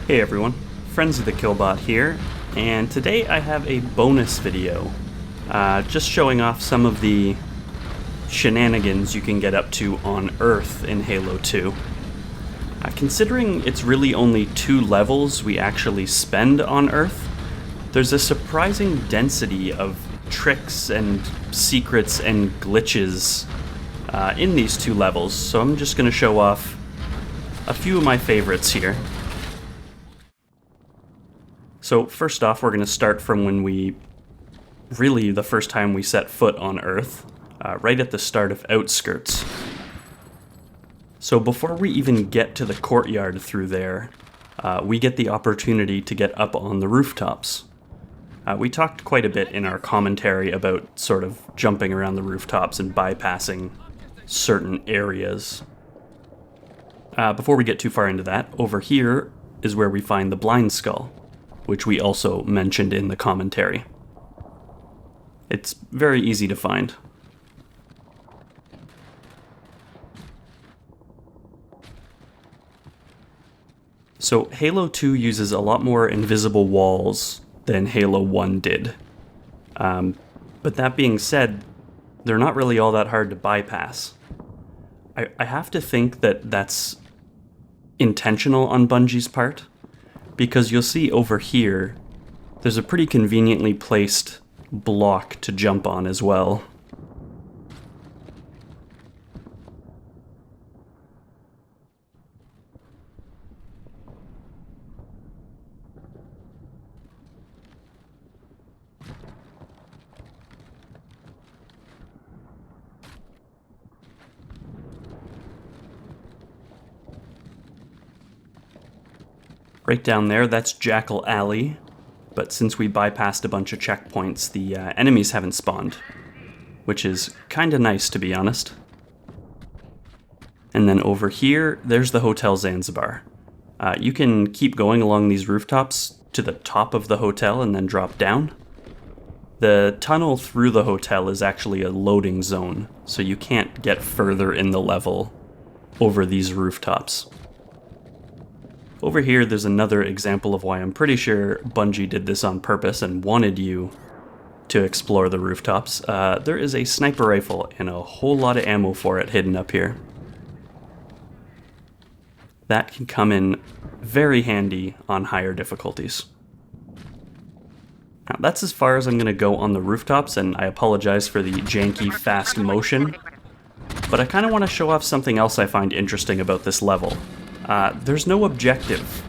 Hey everyone, Friends of the Killbot here, and today I have a bonus video, just showing off some of the shenanigans you can get up to on Earth in Halo 2. Considering it's really only 2 levels we actually spend on Earth, there's a surprising density of tricks and secrets and glitches in these 2 levels, so I'm just going to show off a few of my favorites here. So first off, we're going to start from when the first time we set foot on Earth, right at the start of Outskirts. So before we even get to the courtyard through there, we get the opportunity to get up on the rooftops. We talked quite a bit in our commentary about sort of jumping around the rooftops and bypassing certain areas. Before we get too far into that, over here is where we find the Blind Skull, which we also mentioned in the commentary. It's very easy to find. So Halo 2 uses a lot more invisible walls than Halo 1 did. But that being said, they're not really all that hard to bypass. I have to think that that's intentional on Bungie's part, because you'll see over here, there's a pretty conveniently placed block to jump on as well. Right down there, that's Jackal Alley, but since we bypassed a bunch of checkpoints, the enemies haven't spawned, which is kinda nice, to be honest. And then over here, there's the Hotel Zanzibar. You can keep going along these rooftops to the top of the hotel and then drop down. The tunnel through the hotel is actually a loading zone, so you can't get further in the level over these rooftops. Over here, there's another example of why I'm pretty sure Bungie did this on purpose and wanted you to explore the rooftops. There is a sniper rifle and a whole lot of ammo for it hidden up here. That can come in very handy on higher difficulties. Now, that's as far as I'm going to go on the rooftops, and I apologize for the janky, fast motion, but I kind of want to show off something else I find interesting about this level. There's no objective.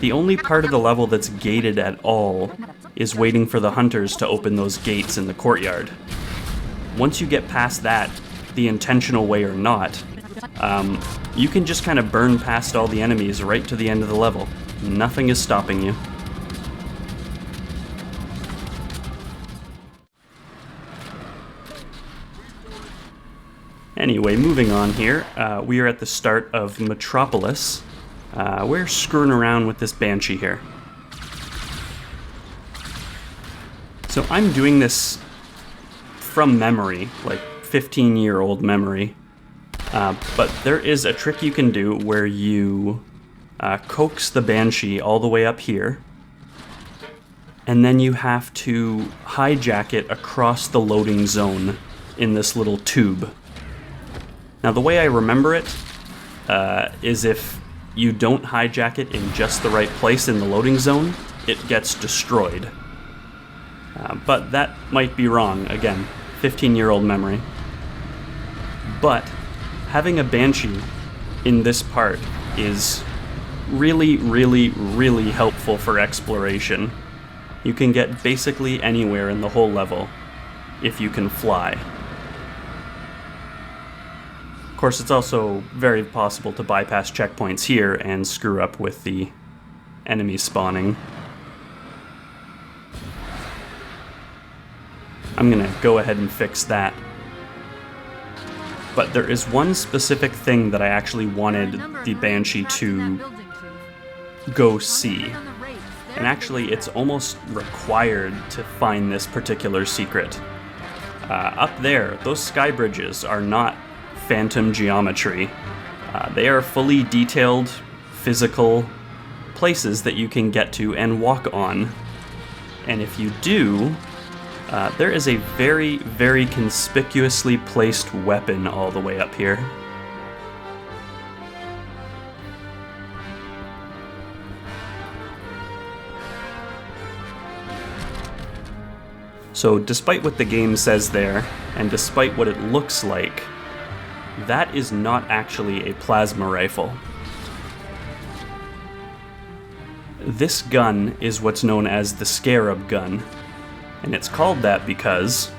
The only part of the level that's gated at all is waiting for the hunters to open those gates in the courtyard. Once you get past that, the intentional way or not, you can just kind of burn past all the enemies right to the end of the level. Nothing is stopping you. Anyway, moving on here, we are at the start of Metropolis. We're screwing around with this Banshee here. So I'm doing this from memory, like 15-year-old memory. But there is a trick you can do where you coax the Banshee all the way up here, and then you have to hijack it across the loading zone in this little tube. Now, the way I remember it is if you don't hijack it in just the right place in the loading zone, it gets destroyed. But that might be wrong. Again, 15-year-old memory. But having a Banshee in this part is really, really, really helpful for exploration. You can get basically anywhere in the whole level if you can fly. Of course, it's also very possible to bypass checkpoints here and screw up with the enemy spawning. I'm gonna go ahead and fix that. But there is one specific thing that I actually wanted the Banshee to go see. And actually, it's almost required to find this particular secret. Up there, those sky bridges are not phantom geometry. They are fully detailed, physical places that you can get to and walk on. And if you do, there is a very, very conspicuously placed weapon all the way up here. So despite what the game says there, and despite what it looks like, that is not actually a plasma rifle. This gun is what's known as the Scarab gun, and it's called that because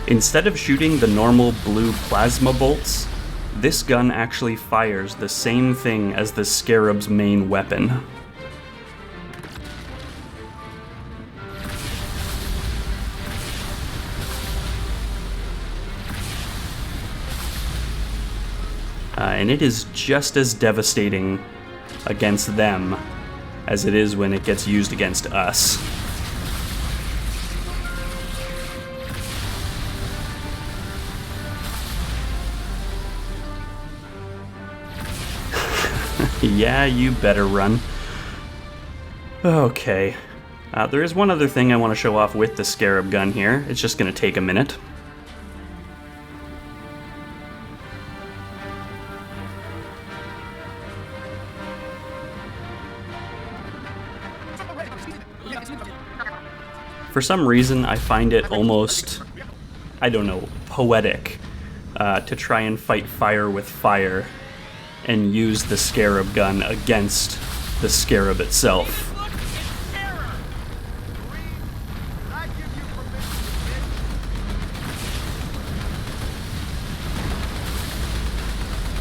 instead of shooting the normal blue plasma bolts, this gun actually fires the same thing as the Scarab's main weapon. And it is just as devastating against them as it is when it gets used against us. Yeah, you better run. Okay. There is one other thing I want to show off with the Scarab gun here. It's just going to take a minute. For some reason, I find it almost, I don't know, poetic to try and fight fire with fire and use the Scarab gun against the Scarab itself.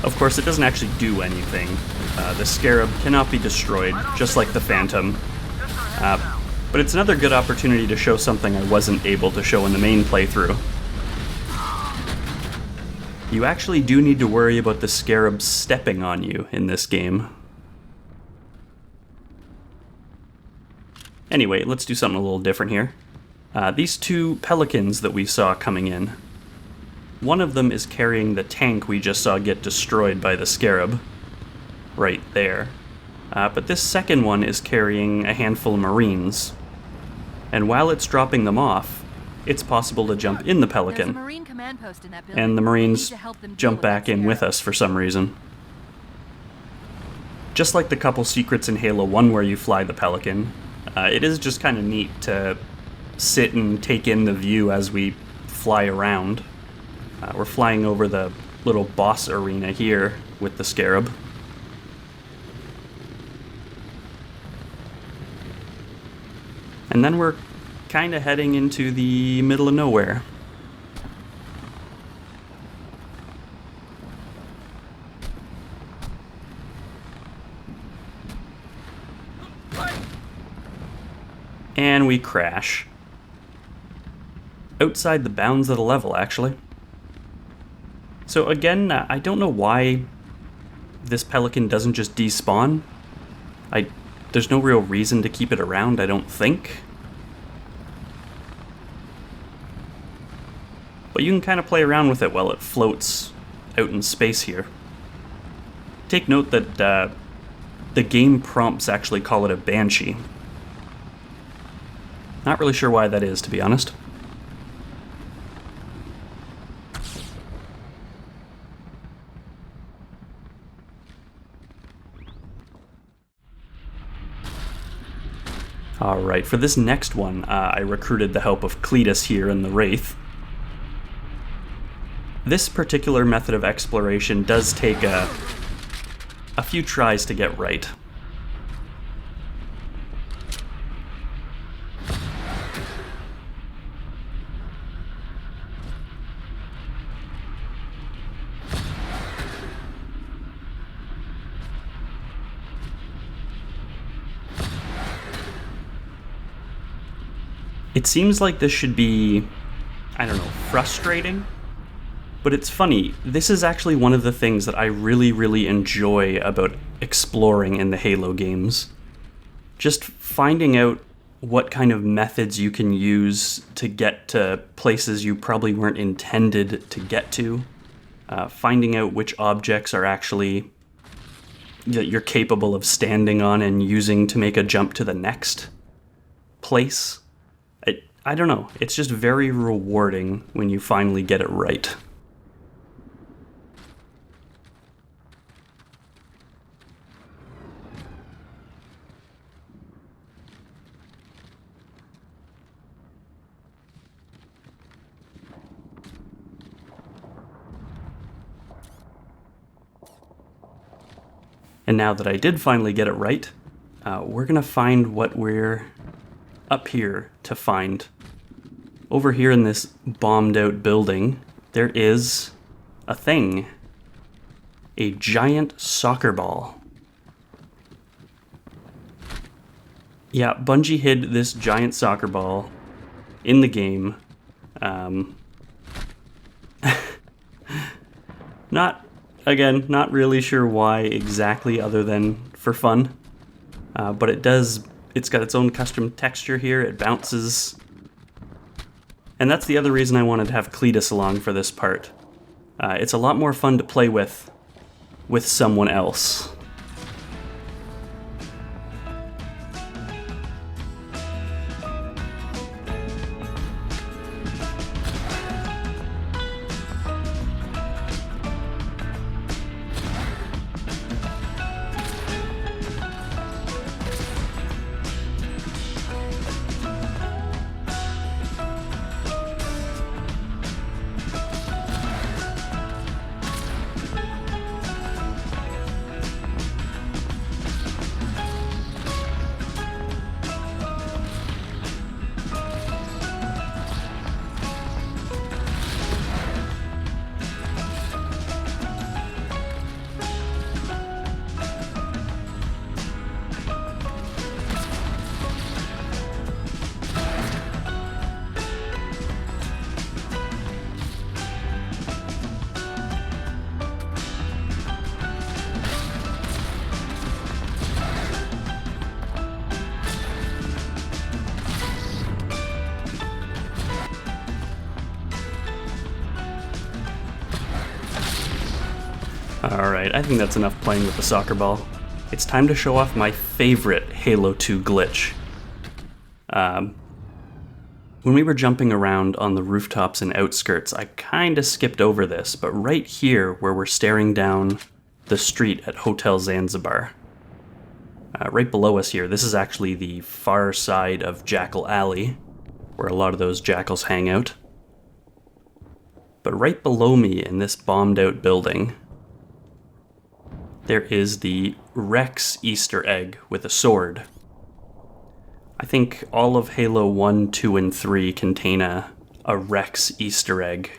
Of course, it doesn't actually do anything. The Scarab cannot be destroyed, just like the Phantom. But it's another good opportunity to show something I wasn't able to show in the main playthrough. You actually do need to worry about the Scarab stepping on you in this game. Anyway, let's do something a little different here. These two pelicans that we saw coming in. One of them is carrying the tank we just saw get destroyed by the Scarab. Right there. But this second one is carrying a handful of Marines. And while it's dropping them off, it's possible to jump in the Pelican. And the Marines jump back in with us for some reason. Just like the couple secrets in Halo 1 where you fly the Pelican, it is just kind of neat to sit and take in the view as we fly around. We're flying over the little boss arena here with the Scarab. And then we're kind of heading into the middle of nowhere. And we crash. Outside the bounds of the level, actually. So again, I don't know why this Pelican doesn't just despawn. There's no real reason to keep it around, I don't think. But you can kind of play around with it while it floats out in space here. Take note that the game prompts actually call it a Banshee. Not really sure why that is, to be honest. Alright, for this next one, I recruited the help of Cletus here in the Wraith. This particular method of exploration does take a few tries to get right. It seems like this should be, I don't know, frustrating, but it's funny. This is actually one of the things that I really, really enjoy about exploring in the Halo games. Just finding out what kind of methods you can use to get to places you probably weren't intended to get to. finding out which objects are actually that you're capable of standing on and using to make a jump to the next place. I don't know. It's just very rewarding when you finally get it right. And now that I did finally get it right, we're going to find what we're up here to find. Over here in this bombed out building, there is a thing. A giant soccer ball. Yeah, Bungie hid this giant soccer ball in the game. Not really sure why exactly, other than for fun. But it's got its own custom texture here. It bounces. And that's the other reason I wanted to have Cletus along for this part. It's a lot more fun to play with someone else. Alright, I think that's enough playing with the soccer ball. It's time to show off my favorite Halo 2 glitch. When we were jumping around on the rooftops in Outskirts, I kinda skipped over this, but right here, where we're staring down the street at Hotel Zanzibar, right below us here, this is actually the far side of Jackal Alley, where a lot of those jackals hang out. But right below me in this bombed out building, there is the Rex Easter egg with a sword. I think all of Halo 1, 2, and 3 contain a Rex Easter egg.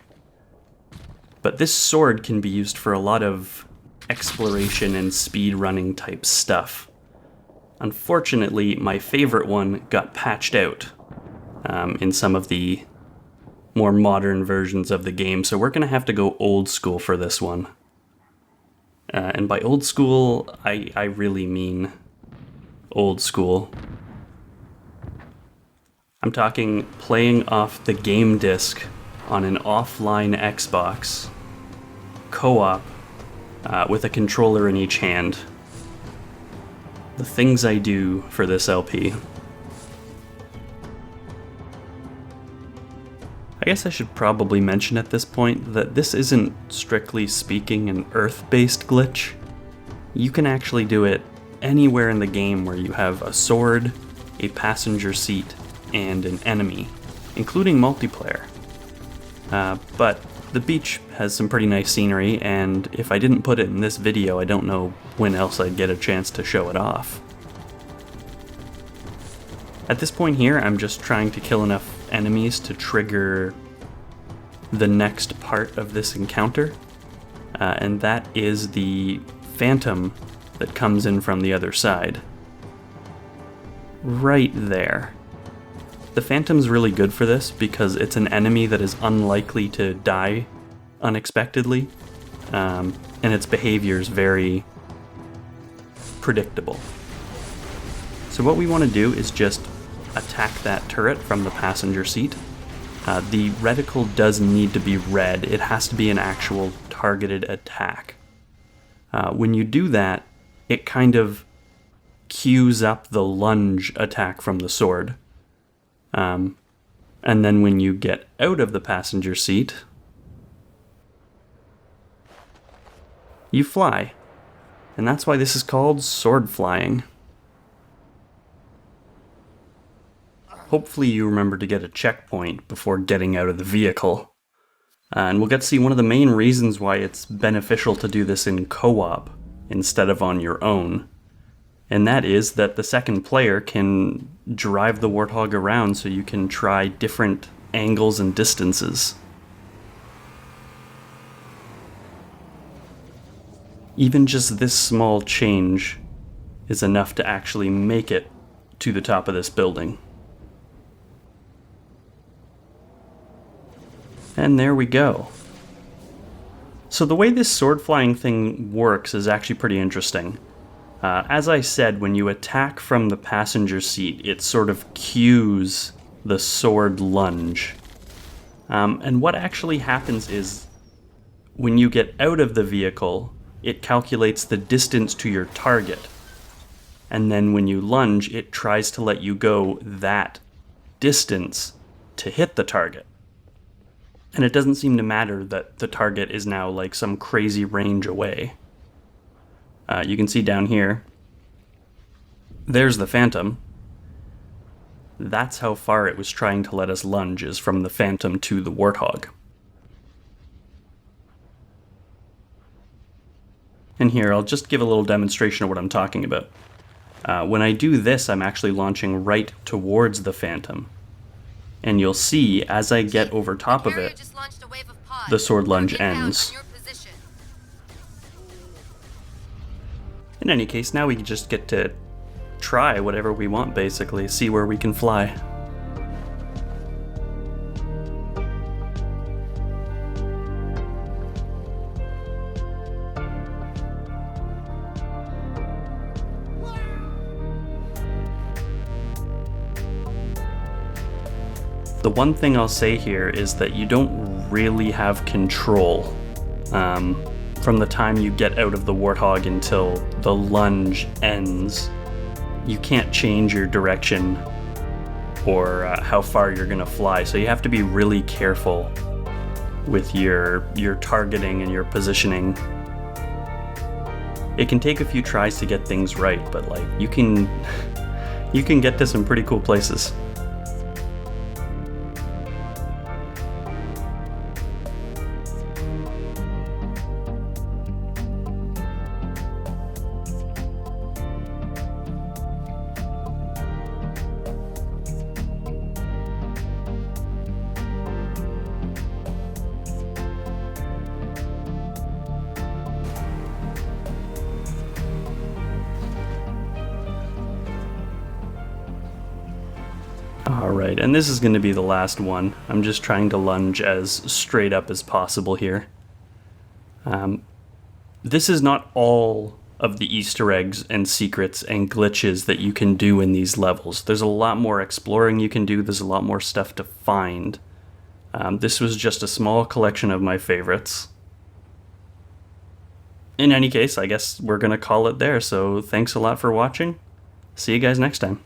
But this sword can be used for a lot of exploration and speedrunning type stuff. Unfortunately, my favorite one got patched out in some of the more modern versions of the game, so we're going to have to go old school for this one. And by old school, I really mean old school. I'm talking playing off the game disc on an offline Xbox, co-op, with a controller in each hand. The things I do for this LP. I guess I should probably mention at this point that this isn't, strictly speaking, an Earth-based glitch. You can actually do it anywhere in the game where you have a sword, a passenger seat, and an enemy, including multiplayer. But the beach has some pretty nice scenery, and if I didn't put it in this video, I don't know when else I'd get a chance to show it off. At this point here, I'm just trying to kill enough enemies to trigger the next part of this encounter, and that is the Phantom that comes in from the other side. Right there. The Phantom's really good for this because it's an enemy that is unlikely to die unexpectedly, and its behavior is very predictable. So what we want to do is just attack that turret from the passenger seat. The reticle does need to be red. It has to be an actual targeted attack. When you do that, it kind of cues up the lunge attack from the sword. And then when you get out of the passenger seat, you fly. And that's why this is called sword flying. Hopefully you remember to get a checkpoint before getting out of the vehicle. And we'll get to see one of the main reasons why it's beneficial to do this in co-op instead of on your own. And that is that the second player can drive the Warthog around so you can try different angles and distances. Even just this small change is enough to actually make it to the top of this building. And there we go. So the way this sword flying thing works is actually pretty interesting. As I said, when you attack from the passenger seat, it sort of cues the sword lunge. And what actually happens is, when you get out of the vehicle, it calculates the distance to your target. And then when you lunge, it tries to let you go that distance to hit the target. And it doesn't seem to matter that the target is now like some crazy range away. You can see down here, there's the Phantom. That's how far it was trying to let us lunge, is from the Phantom to the Warthog. And here, I'll just give a little demonstration of what I'm talking about. When I do this, I'm actually launching right towards the Phantom. And you'll see, as I get over top of it, the sword lunge ends. In any case, now we just get to try whatever we want, basically, see where we can fly. The one thing I'll say here is that you don't really have control from the time you get out of the Warthog until the lunge ends. You can't change your direction or how far you're going to fly, so you have to be really careful with your targeting and your positioning. It can take a few tries to get things right, but like you can get to some pretty cool places. Alright, and this is going to be the last one. I'm just trying to lunge as straight up as possible here. This is not all of the Easter eggs and secrets and glitches that you can do in these levels. There's a lot more exploring you can do, there's a lot more stuff to find. This was just a small collection of my favorites. In any case, I guess we're going to call it there, so thanks a lot for watching. See you guys next time.